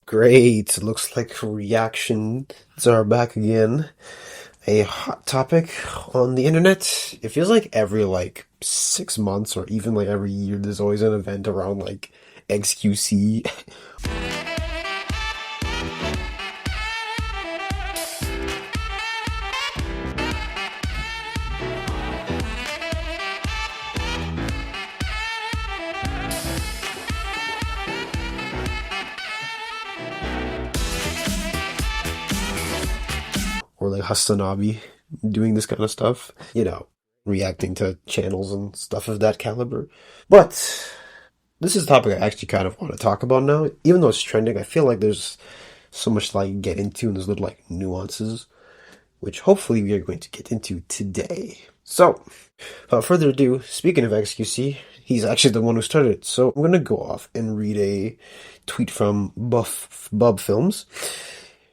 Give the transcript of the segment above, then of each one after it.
Great. Looks like reactions are back again. A hot topic on the internet. It feels like every 6 months or even every year there's always an event around XQC. Or Hastanabi doing this kind of stuff. Reacting to channels and stuff of that caliber. But this is a topic I actually kind of want to talk about now. Even though it's trending, I feel like there's so much to get into and there's little nuances, which hopefully we are going to get into today. So, without further ado, speaking of XQC, he's actually the one who started it. So I'm going to go off and read a tweet from Bub Films.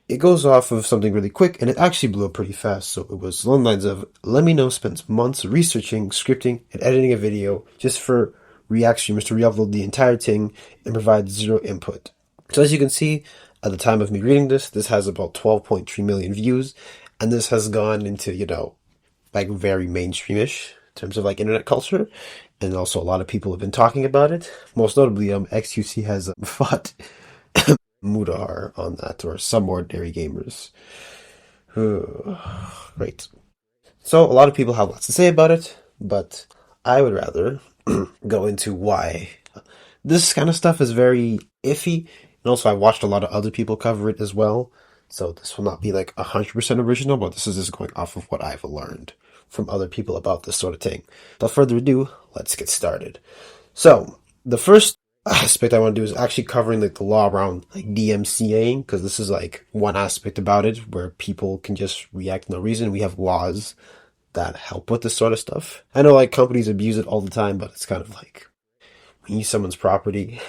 It goes off of something really quick, and it actually blew up pretty fast. So it was along the lines of, Lemino spends months researching, scripting, and editing a video just for React streamers to re-upload the entire thing and provide zero input. So as you can see, at the time of me reading this has about 12.3 million views, and this has gone into, very mainstreamish in terms of internet culture, and also a lot of people have been talking about it. Most notably, XQC has fought Mudahar on that, or some ordinary gamers. Great. So a lot of people have lots to say about it, but I would rather go into why this kind of stuff is very iffy. And also I watched a lot of other people cover it as well. So this will not be 100% original, but this is just going off of what I've learned from other people about this sort of thing. Without further ado, let's get started. So the first aspect I want to do is actually covering the law around DMCAing, because this is one aspect about it where people can just react no reason. We have laws that help with this sort of stuff. I know companies abuse it all the time, but it's kind of when you use someone's property,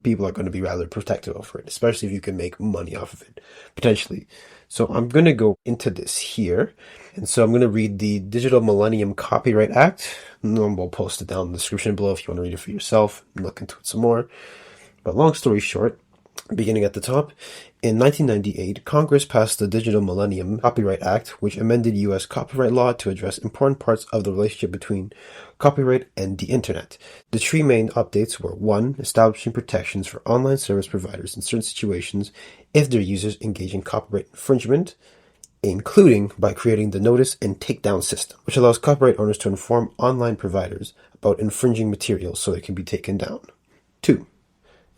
people are going to be rather protective over it, especially if you can make money off of it, potentially. So I'm going to go into this here. And so I'm going to read the Digital Millennium Copyright Act. And then we'll post it down in the description below if you want to read it for yourself and look into it some more. But long story short, beginning at the top, in 1998, Congress passed the Digital Millennium Copyright Act, which amended U.S. copyright law to address important parts of the relationship between copyright and the internet. The three main updates were: 1. Establishing protections for online service providers in certain situations if their users engage in copyright infringement, including by creating the notice and takedown system, which allows copyright owners to inform online providers about infringing materials so they can be taken down. 2.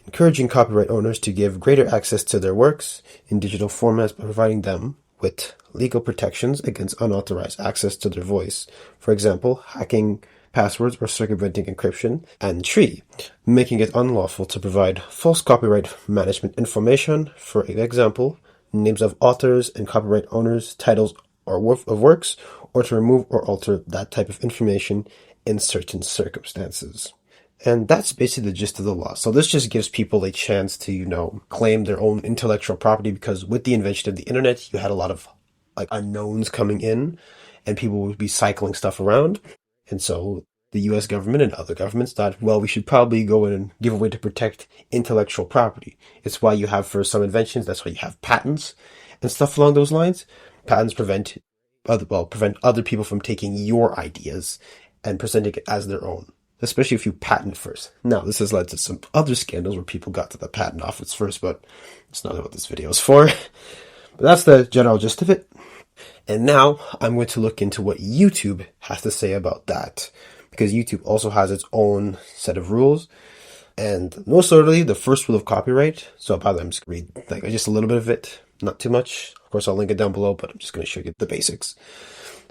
Encouraging copyright owners to give greater access to their works in digital formats by providing them with legal protections against unauthorized access to their voice, for example, hacking passwords or circumventing encryption. And 3. Making it unlawful to provide false copyright management information, for example, names of authors and copyright owners, titles or of works, or to remove or alter that type of information in certain circumstances. And that's basically the gist of the law. So this just gives people a chance to, claim their own intellectual property, because with the invention of the internet, you had a lot of unknowns coming in and people would be cycling stuff around. And so the US government and other governments thought, well, we should probably go in and give a way to protect intellectual property. It's why you have, for some inventions, that's why you have patents and stuff along those lines. Patents prevent other people from taking your ideas and presenting it as their own, especially if you patent first. Now, this has led to some other scandals where people got to the patent office first, but that's not what this video is for. But that's the general gist of it. And now I'm going to look into what YouTube has to say about that, because YouTube also has its own set of rules. And most certainly, the first rule of copyright. So by the way, I'm just going to read just a little bit of it, not too much. Of course, I'll link it down below, but I'm just going to show you the basics.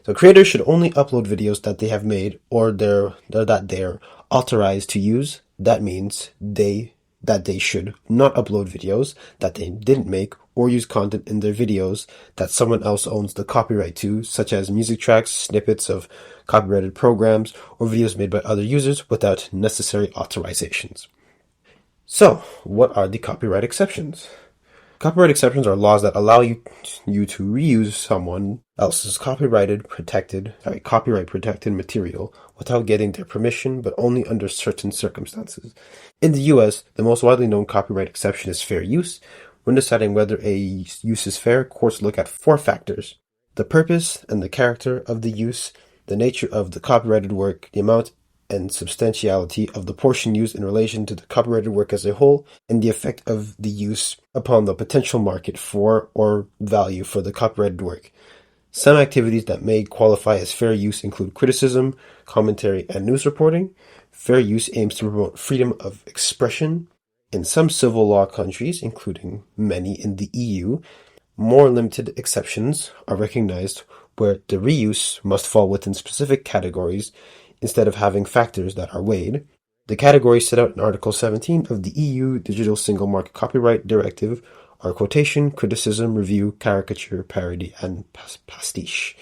So creators should only upload videos that they have made or that they're authorized to use. That means that they should not upload videos that they didn't make or use content in their videos that someone else owns the copyright to, such as music tracks, snippets of copyrighted programs, or videos made by other users without necessary authorizations. So, what are the copyright exceptions? Copyright exceptions are laws that allow you to reuse someone else's copyright protected material without getting their permission, but only under certain circumstances. In the US, the most widely known copyright exception is fair use, When deciding whether a use is fair, courts look at four factors: the purpose and the character of the use, the nature of the copyrighted work, the amount and substantiality of the portion used in relation to the copyrighted work as a whole, and the effect of the use upon the potential market for or value for the copyrighted work. Some activities that may qualify as fair use include criticism, commentary, and news reporting. Fair use aims to promote freedom of expression. In some civil law countries, including many in the EU, more limited exceptions are recognized where the reuse must fall within specific categories instead of having factors that are weighed. The categories set out in Article 17 of the EU Digital Single Market Copyright Directive are quotation, criticism, review, caricature, parody, and pastiche.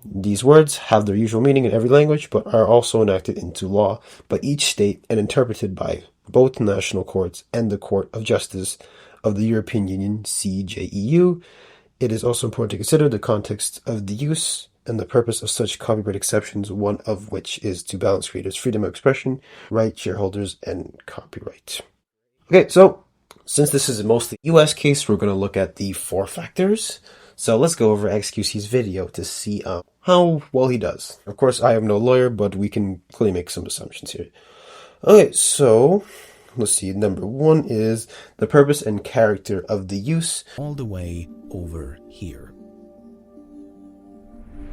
These words have their usual meaning in every language, but are also enacted into law by each state and interpreted by both national courts and the Court of Justice of the European Union, CJEU. It is also important to consider the context of the use and the purpose of such copyright exceptions, one of which is to balance creators' freedom of expression, right, shareholders, and copyright. Okay, so since this is mostly US case, we're going to look at the four factors. So let's go over XQC's video to see how well he does. Of course, I am no lawyer, but we can clearly make some assumptions here. Okay, so let's see. Number one is the purpose and character of the use. All the way over here.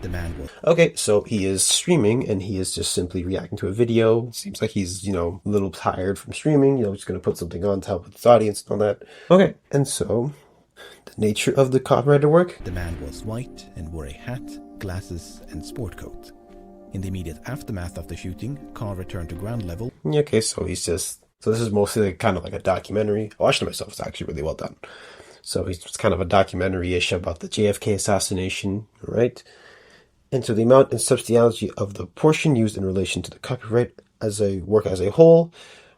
The man will. Okay, so he is streaming and he is just simply reacting to a video. Seems like he's, a little tired from streaming, just going to put something on to help with his audience and all that. Okay, and so the nature of the copyrighted work. The man was white and wore a hat, glasses, and sport coat. In the immediate aftermath of the shooting, Carr returned to ground level. Okay, so this is mostly kind of like a documentary. I watched it myself, it's actually really well done. So it's kind of a documentary-ish about the JFK assassination, right? And so the amount and substantiality of the portion used in relation to the copyright as a work as a whole.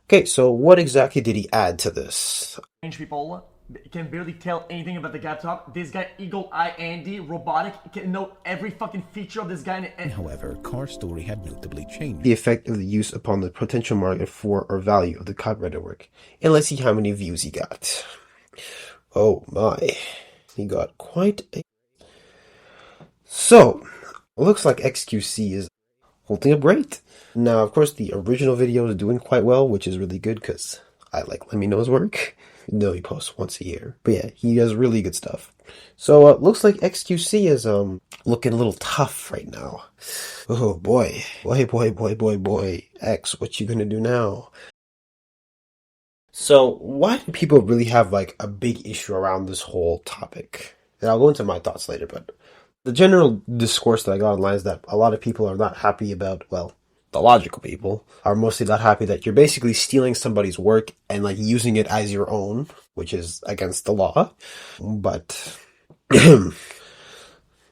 Okay, so what exactly did he add to this? People can barely tell anything about the guy talk. This guy, Eagle Eye Andy, robotic, can know every fucking feature of this guy. And however, Carr's story had notably changed. The effect of the use upon the potential market for or value of the copyrighted work. And let's see how many views he got. Oh my, he got quite a... So, it looks like XQC is holding up great. Now, of course, the original video is doing quite well, which is really good because I like Let Me Know's work. No, he posts once a year. But yeah, he does really good stuff. So, looks like XQC is looking a little tough right now. Oh boy. Boy. X, what you gonna do now? So, why do people really have like a big issue around this whole topic? And I'll go into my thoughts later, but the general discourse that I got online is that a lot of people are not happy about, well, the logical people are mostly not happy that you're basically stealing somebody's work and like using it as your own, which is against the law, but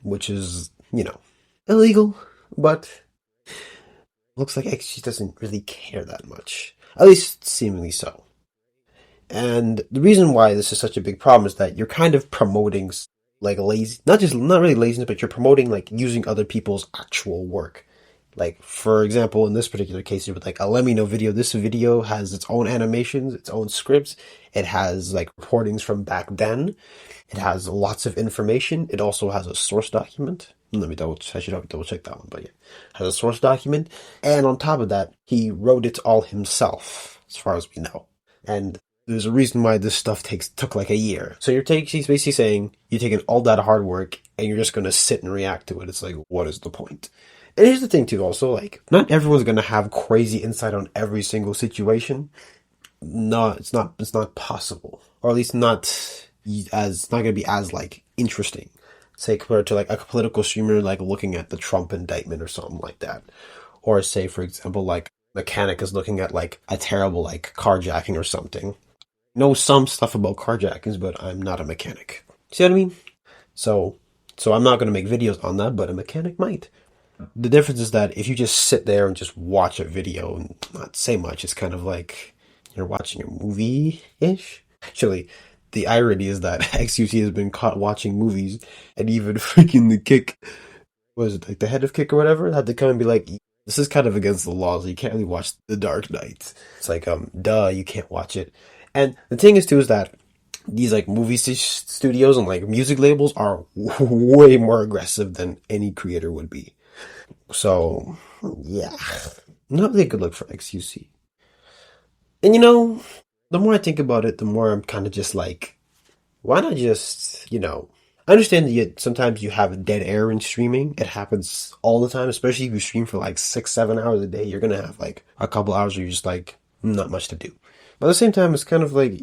which is, illegal, but looks like XG doesn't really care that much, at least seemingly so. And the reason why this is such a big problem is that you're kind of promoting like lazy, not really laziness, but you're promoting like using other people's actual work. Like, for example, in this particular case, with like a Let Me Know video, this video has its own animations, its own scripts. It has like reportings from back then. It has lots of information. It also has a source document. I should double check that one, but yeah, it has a source document. And on top of that, he wrote it all himself, as far as we know. And there's a reason why this stuff took like a year. So he's basically saying you're taking all that hard work and you're just going to sit and react to it. It's like, what is the point? And here's the thing too, also, like, not everyone's going to have crazy insight on every single situation. No, it's not possible. Or at least not going to be as, like, interesting. Say, compared to, like, a political streamer, like, looking at the Trump indictment or something like that. Or say, for example, like, mechanic is looking at, like, a terrible, like, carjacking or something. I know some stuff about carjackings, but I'm not a mechanic. See what I mean? So I'm not going to make videos on that, but a mechanic might. The difference is that if you just sit there and just watch a video and not say much, it's kind of like you're watching a movie-ish. Actually, the irony is that XQC has been caught watching movies, and even freaking the Kick, was it like the head of Kick or whatever, had to come and be like, this is kind of against the laws, you can't really watch The Dark Knight. It's like, duh, you can't watch it. And the thing is too is that these like studios and like music labels are way more aggressive than any creator would be. So yeah, not really a good look for XQC. And the more I think about it, the more I'm kind of just like, why not just, I understand that sometimes you have dead air in streaming. It happens all the time, especially if you stream for like 6-7 hours a day. You're going to have like a couple hours where you're just like, not much to do. But at the same time, it's kind of like,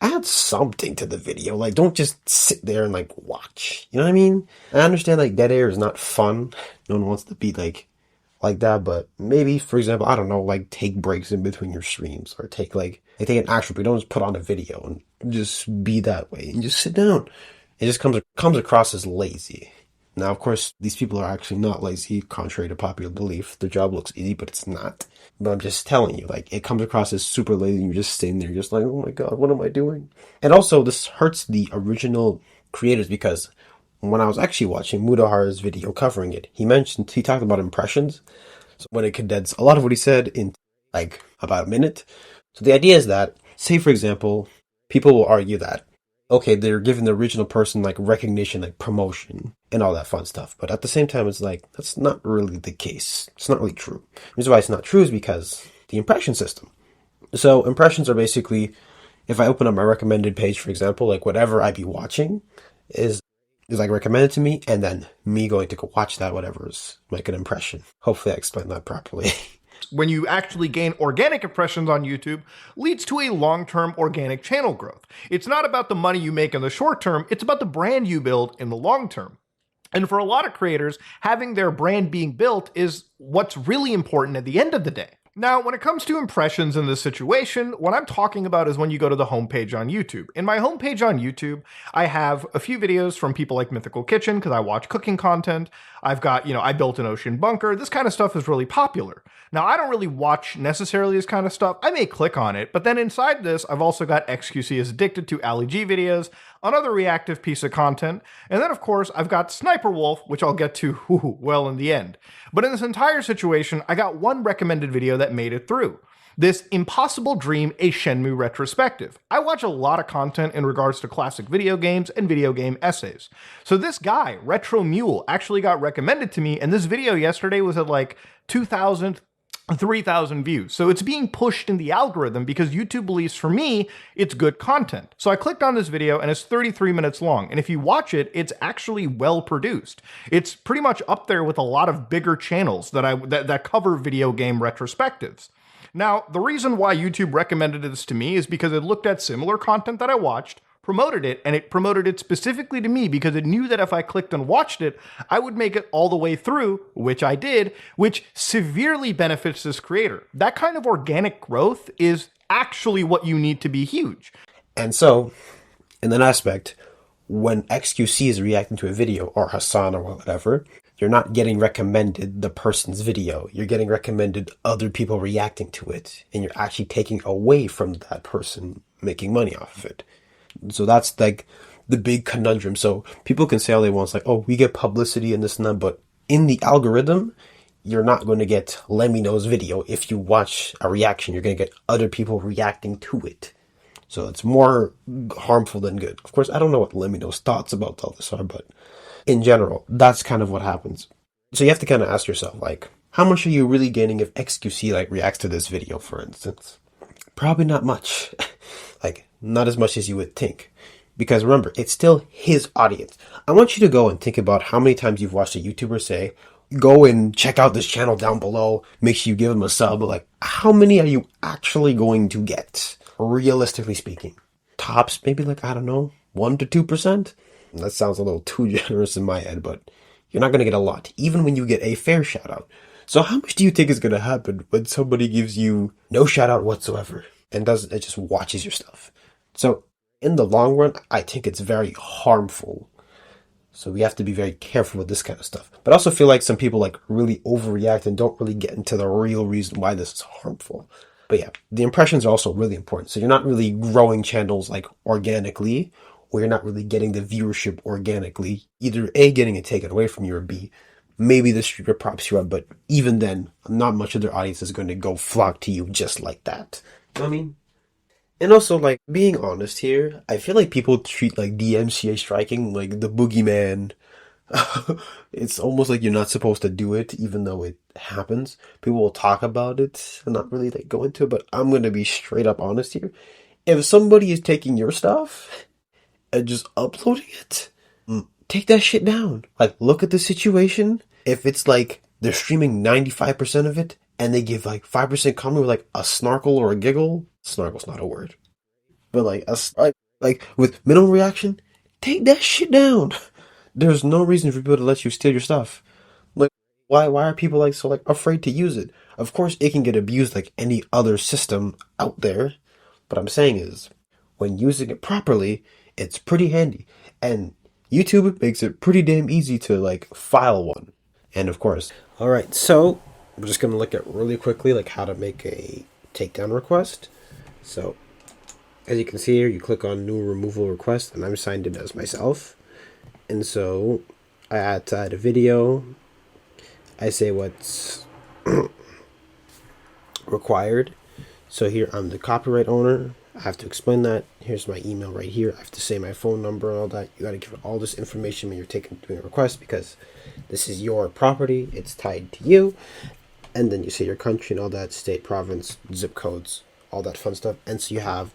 add something to the video. Like, don't just sit there and like watch. You know what I mean? I understand like dead air is not fun. No one wants to be like that, but maybe, for example, I don't know, like take breaks in between your streams or take an actual break. Don't just put on a video and just be that way and just sit down. It just comes across as lazy. Now, of course, these people are actually not lazy, contrary to popular belief. Their job looks easy, but it's not. But I'm just telling you, like, it comes across as super lazy, and you're just sitting there, just like, oh my god, what am I doing? And also, this hurts the original creators, because when I was actually watching Mudahara's video covering it, he talked about impressions. So when it condensed a lot of what he said in, like, about a minute. So the idea is that, say, for example, people will argue that, okay, they're giving the original person like recognition, like promotion and all that fun stuff. But at the same time, it's like, that's not really the case. It's not really true. The reason why it's not true is because the impression system. So impressions are basically, if I open up my recommended page, for example, like whatever I be watching is like recommended to me, and then me going to go watch that, whatever is like an impression. Hopefully I explained that properly. When you actually gain organic impressions on YouTube, leads to a long-term organic channel growth. It's not about the money you make in the short term, it's about the brand you build in the long term. And for a lot of creators, having their brand being built is what's really important at the end of the day. Now, when it comes to impressions in this situation, what I'm talking about is when you go to the homepage on YouTube. In my homepage on YouTube, I have a few videos from people like Mythical Kitchen, because I watch cooking content. I've got, I built an ocean bunker. This kind of stuff is really popular. Now, I don't really watch necessarily this kind of stuff. I may click on it, but then inside this, I've also got XQC is Addicted to Ali G videos, another reactive piece of content, and then of course, I've got Sniper Wolf, which I'll get to well in the end. But in this entire situation, I got one recommended video that made it through. This Impossible Dream, a Shenmue retrospective. I watch a lot of content in regards to classic video games and video game essays. So this guy, Retro Mule, actually got recommended to me, and this video yesterday was at like 2,000, 3,000 views. So it's being pushed in the algorithm because YouTube believes, for me, it's good content. So I clicked on this video and it's 33 minutes long. And if you watch it, it's actually well produced. It's pretty much up there with a lot of bigger channels that cover video game retrospectives. Now, the reason why YouTube recommended this to me is because it looked at similar content that I watched, promoted it, and it promoted it specifically to me because it knew that if I clicked and watched it, I would make it all the way through, which I did, which severely benefits this creator. That kind of organic growth is actually what you need to be huge. And so, in that aspect, when XQC is reacting to a video, or Hassan or whatever, you're not getting recommended the person's video. You're getting recommended other people reacting to it, and you're actually taking away from that person making money off of it. So that's like the big conundrum. So people can say all they want, it's like, oh, we get publicity and this and that, but in the algorithm, you're not going to get Lemino's video. If you watch a reaction, you're going to get other people reacting to it. So it's more harmful than good. Of course, I don't know what Lemino's thoughts about all this are, but in general, that's kind of what happens. So you have to kind of ask yourself, like, how much are you really gaining if XQC like reacts to this video, for instance? Probably not much. Like, not as much as you would think. Because remember, it's still his audience. I want you to go and think about how many times you've watched a YouTuber say, go and check out this channel down below, make sure you give him a sub. Like, how many are you actually going to get? Realistically speaking. Tops, maybe like, I don't know, 1 to 2%? That sounds a little too generous in my head, but you're not going to get a lot, even when you get a fair shout out. So how much do you think is going to happen when somebody gives you no shout out whatsoever and it just watches your stuff? So in the long run, I think it's very harmful. So we have to be very careful with this kind of stuff. But I also feel like some people like really overreact and don't really get into the real reason why this is harmful. But yeah, the impressions are also really important. So you're not really growing channels like organically, or you're not really getting the viewership organically. Either A, getting it taken away from you, or B, maybe the streamer props you up, but even then, not much of their audience is going to go flock to you just like that. You know what I mean? And also, like, being honest here, I feel like people treat, like, DMCA striking like the boogeyman. It's almost like you're not supposed to do it, even though it happens. People will talk about it and not really, like, go into it, but I'm gonna be straight up honest here. If somebody is taking your stuff and just uploading it, take that shit down. Like, look at the situation. If it's, like, they're streaming 95% of it, and they give, like, 5% comment with, like, a snarkle or a giggle. Snarkle's not a word. But like like with minimal reaction, take that shit down. There's no reason for people to let you steal your stuff. Like why are people like so like afraid to use it? Of course it can get abused like any other system out there. But I'm saying is when using it properly, it's pretty handy. And YouTube makes it pretty damn easy to like file one. And of course. Alright, so we're just gonna look at really quickly like how to make a takedown request. So as you can see here, you click on new removal request, and I'm signed in as myself. And so I add to add a video. I say what's required. So here I'm the copyright owner. I have to explain that. Here's my email right here. I have to say my phone number and all that. You got to give all this information when you're doing a request because this is your property. It's tied to you. And then you say your country and all that, state, province, zip codes, all that fun stuff. And so you have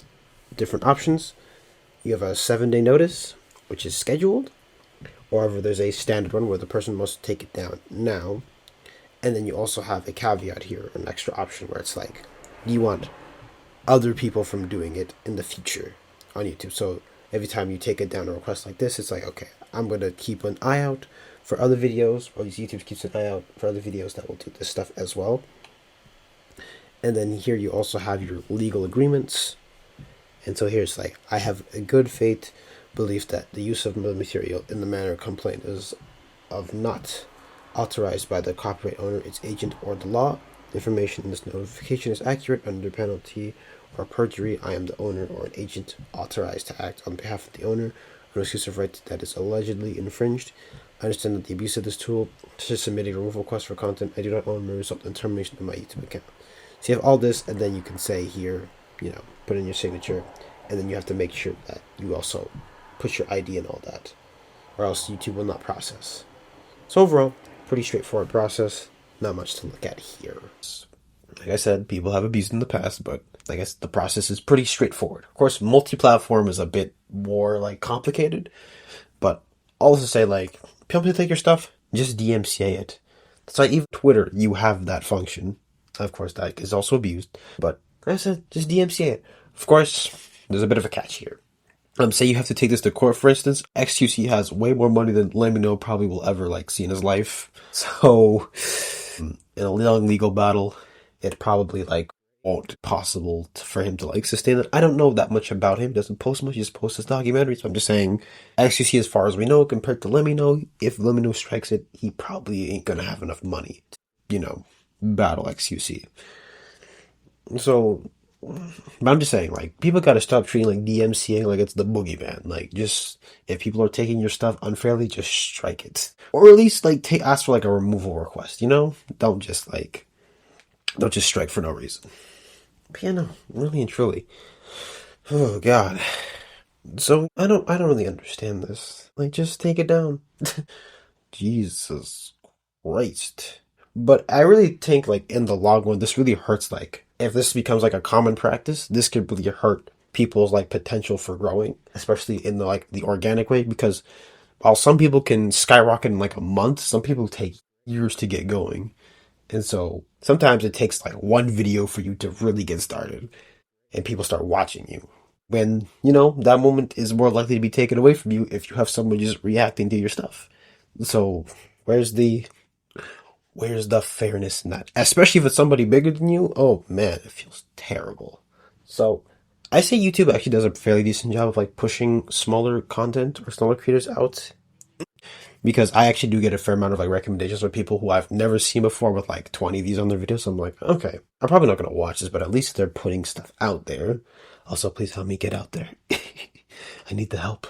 different options. You have a 7-day notice, which is scheduled, or there's a standard one where the person must take it down now. And then you also have a caveat here, an extra option where it's like, you want other people from doing it in the future on YouTube. So every time you take it down a request like this, it's like, okay, I'm going to keep an eye out for other videos, or YouTube keeps an eye out for other videos that will do this stuff as well. And then here you also have your legal agreements. And so here's like, I have a good faith belief that the use of the material in the manner complained is of not authorized by the copyright owner, its agent, or the law. Information in this notification is accurate under penalty or perjury. I am the owner or an agent authorized to act on behalf of the owner on exclusive right that is allegedly infringed. I understand that the abuse of this tool, such as submitting a removal request for content I do not own, may result in termination of my YouTube account. So you have all this, and then you can say here, put in your signature, and then you have to make sure that you also put your ID and all that, or else YouTube will not process. So overall, pretty straightforward process. Not much to look at here. Like I said, people have abused in the past, but I guess the process is pretty straightforward. Of course, multi-platform is a bit more like complicated, but all to say, like, people take your stuff, just DMCA it. It's like even Twitter, you have that function. Of course, that is also abused, but like I said, just DMCA it. Of course, there's a bit of a catch here. Say you have to take this to court, for instance. XQC has way more money than Lemino probably will ever see in his life. So, in a long legal battle, it probably won't be possible for him to sustain it. I don't know that much about him. He doesn't post much. He just posts his documentary. So I'm just saying, XQC, as far as we know, compared to Lemino, if Lemino strikes it, he probably ain't gonna have enough money to, battle XQC. So. But I'm just saying, people gotta stop treating DMCA like it's the boogeyman. Just, if people are taking your stuff unfairly, just strike it. Or at least, ask for, a removal request, Don't just, don't just strike for no reason. But yeah, no, really and truly. Oh, God. So, I don't really understand this. Just take it down. Jesus Christ. But I really think, in the long run, this really hurts, if this becomes, a common practice, this could really hurt people's, potential for growing, especially in the organic way, because while some people can skyrocket in, a month, some people take years to get going. And so, sometimes it takes, one video for you to really get started, and people start watching you. When, that moment is more likely to be taken away from you if you have someone just reacting to your stuff. So, where's the fairness in that? Especially if it's somebody bigger than you. Oh man, it feels terrible. So I say YouTube actually does a fairly decent job of pushing smaller content or smaller creators out, because I actually do get a fair amount of recommendations from people who I've never seen before with 20 of these on their videos. So I'm okay, I'm probably not going to watch this, but at least they're putting stuff out there. Also, please help me get out there. I need the help.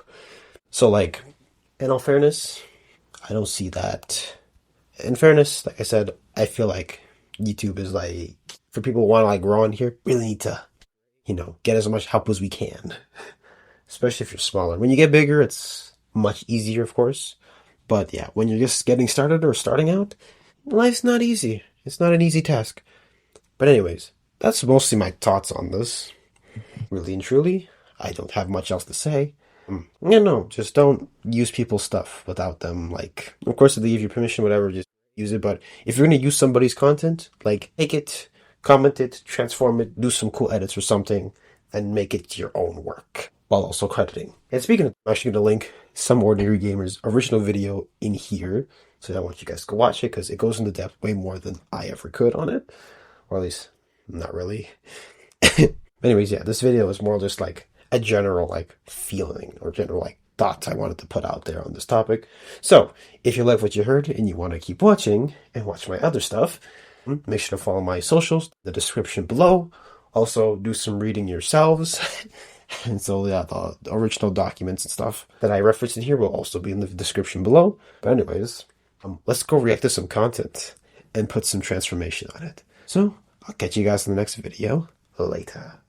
So in all fairness, I don't see that. In fairness, like I said, I feel like YouTube is for people who want to grow on here, really need to get as much help as we can. Especially if you're smaller. When you get bigger, it's much easier, of course. But yeah, when you're just getting started or starting out, life's not easy. It's not an easy task. But anyways, that's mostly my thoughts on this. Really and truly, I don't have much else to say. Just don't use people's stuff without them, like, of course, if they give you permission, whatever, just use it. But if you're going to use somebody's content, like, take it, comment it, transform it, do some cool edits or something, and make it your own work, while also crediting. And speaking of, I'm actually going to link Some Ordinary Gamer's original video in here, so I want you guys to go watch it, because it goes into depth way more than I ever could on it. Or at least, not really. Anyways, yeah, this video is more just like a general like feeling or general like thoughts I wanted to put out there on this topic. So if you like what you heard and you want to keep watching and watch my other stuff, make sure to follow my socials, the description below. Also do some reading yourselves. And so yeah, the original documents and stuff that I referenced in here will also be in the description below. But anyways, let's go react to some content and put some transformation on it. So I'll catch you guys in the next video later.